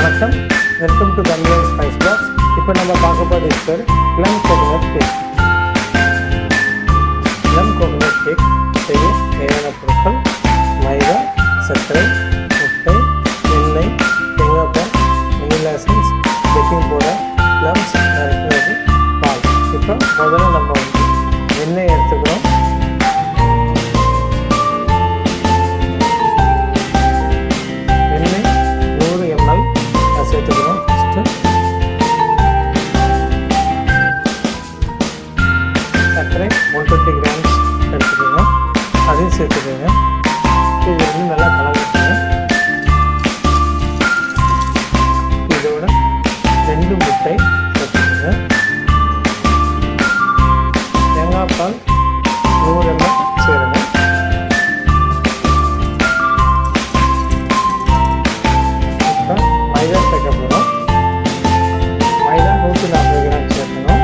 வணக்கம், welcome to Tamil Spice Box. இப்போ நம்ம பார்க்க போகிறது பேர் plum coconut cake. Plum coconut cake செய்ய தேவையான பொருட்கள் மைதா, சர்க்கரை, முட்டை, எண்ணெய், தேங்காய் பால், vanilla essence, baking powder, plums நறுக்குறது, பால். இப்போ முதல்ல நம்ம எண்ணெய் எடுத்துக்கிறோம். சேர்த்துக்கிறோம். சர்க்கரை 120 கிராம்ஸ் எடுத்துக்கோங்க, அதையும் சேர்த்துக்கோங்க. இது வந்து நல்லா கலந்துக்கோங்க. இதோட 2 முட்டை சேர்த்துக்கோங்க. தேங்காய் பால் 100 ml சேருங்க. மைதா சேர்க்க போகிறோம். மைதா 140 கிராம் சேர்க்கணும்.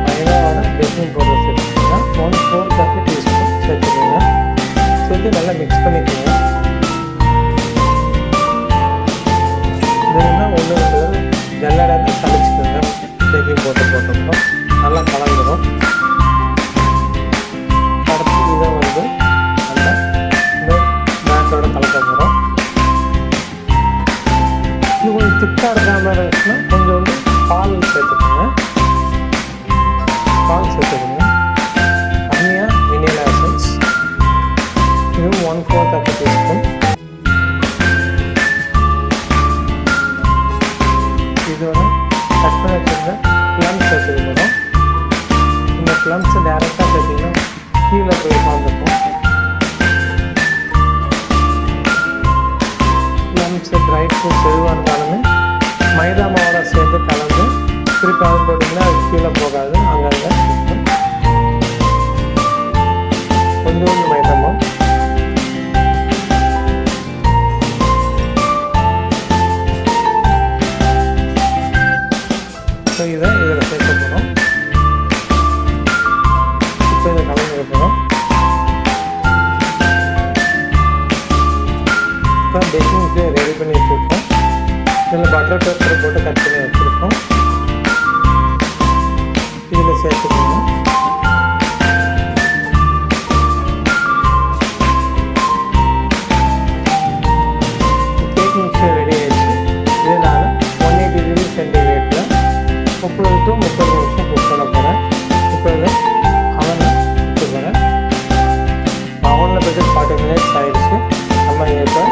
மைதாவோட பேக்கிங் பவுடர் சேர்த்துக்கோங்க. 1/4 டீஸ்பூன் சேர்த்துக்கோங்க. சேர்த்து நல்லா மிக்ஸ் பண்ணிக்கோங்க. இதுனா 1-2 ஜல்லடை சளிச்சுக்கோங்க. பேக்கிங் பவுடர் போட்டோம்னா நல்லா கலந்துடும். அடுத்து இதை வந்து கலக்க போகிறோம். இது கொஞ்சம் திக்காக இருக்காமல் இருந்துச்சுன்னா கொஞ்சோண்டு பால் சேர்த்துக்கோங்க. கம்மியாக வெனிலா எசன்ஸ், இதுவும் 1/4 டீஸ்பூன். இதோட கட் பண்ணி வச்சுருந்த ப்ளம்ஸ் சேர்த்துக்க போகிறோம். இந்த ப்ளம்ஸ் டேரெக்டாக சேர்த்திங்கன்னா கீழே போய் உட்காந்துருக்கும். ட்ரை ஃப்ரூட்ஸ் எதுவாக இருந்தாலுமே மைதா மாவோட சேர்ந்து கலந்து திருப்பி அது போட்டிங்கன்னா அது கீழே போகாது. அங்கங்கே கொஞ்சோண்டு மைதா மாவு, ஸோ இதை இதில் சேர்க்க போகிறோம். இப்போ இதை கலந்துக்க போகிறோம். இப்போ பேக்கிங்க்கு ரெடி பண்ணி வச்சுருக்கோம். இதில் பட்டர் பேப்பர் போட்டு கட் பண்ணி வச்சுருக்கோம். இதில் சேர்த்துக்கணும். கேக் மிக்சர் ரெடி ஆகிடுச்சு. இதனால் 180 டிகிரி சென்டிகிரேட்டில் 30 to 30 நிமிஷம் குக் பண்ண போகிறேன். இப்போ இதை அவனில் வச்சுக்கிறேன். அவனில் போய்ட்டு 40 மினிட்ஸ் ஆகிடுச்சு. நம்ம இப்போ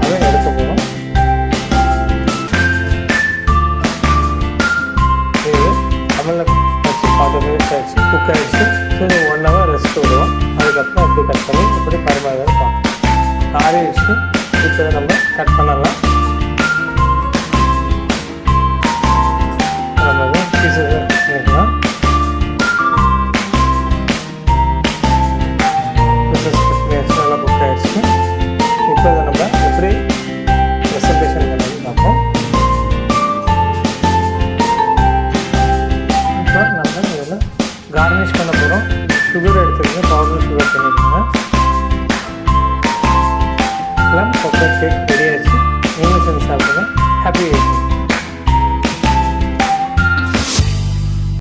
அதை எடுக்க போகிறோம். இது தமிழில் வச்சு 40 மினிட்ஸ் ஆகிடுச்சு, குக் ஆகிடுச்சு. ஸோ இது 1 hour ரெஸ்ட் விடுவோம். அதுக்கப்புறம் எப்படி கட் பண்ணி இப்படி பரிமாறுன்னு பார்ப்போம். ஆறிடுச்சு. இப்போ நம்ம கட் பண்ணலாம். நம்ம இதை பீஸஸை பண்ணிக்கலாம். பீஸஸ் கட் பண்ணி நல்லா குக் ஆகிடுச்சு. இப்போ இதை நம்ம எப்படி ப்ரெசன்டேஷன் பண்ணி பார்ப்போம். இப்போ நம்ம இதில் கார்னிஷ் பண்ண போகிறோம். சுகர் எடுத்துக்கோங்க, பவுடர் சுகர் பண்ணிக்கோங்க. Plum coconut cake